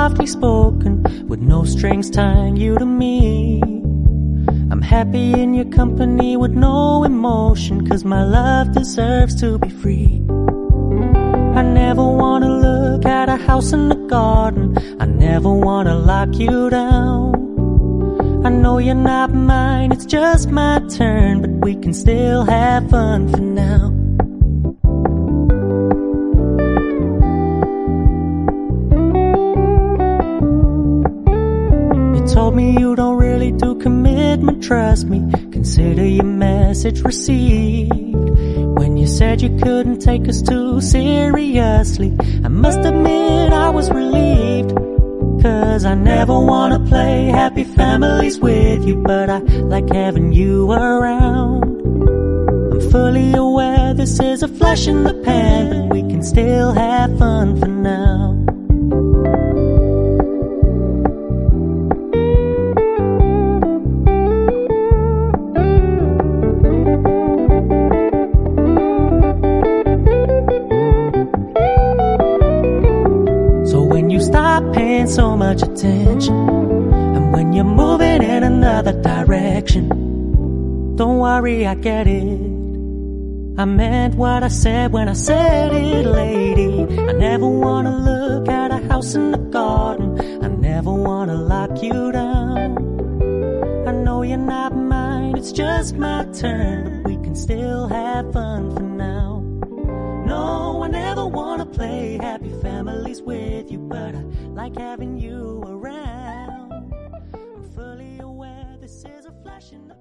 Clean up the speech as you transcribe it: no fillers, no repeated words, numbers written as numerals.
softly spoken, with no strings tying you to me. I'm happy in your company with no emotion, 'cause my love deserves to be free. I never wanna look at a house in the garden, I never wanna lock you down. I know you're not mine, it's just my turn, but we can still have fun for now. You told me you don't really do commitment, trust me, consider your message received. When you said you couldn't take us too seriously, I must admit I was relieved. 'Cause I never wanna play happy families with you, but I like having you around. I'm fully aware this is a flash in the pan, but we can still have fun for now. Paying so much attention, and when you're moving in another direction, don't worry, I get it. I meant what I said when I said it, lady. I never wanna look at a house in the garden, I never wanna lock you down. I know you're not mine, it's just my turn, but we can still have fun for now. No, I never wanna play happy families with you, but I like having you around. I'm fully aware this is a flash in the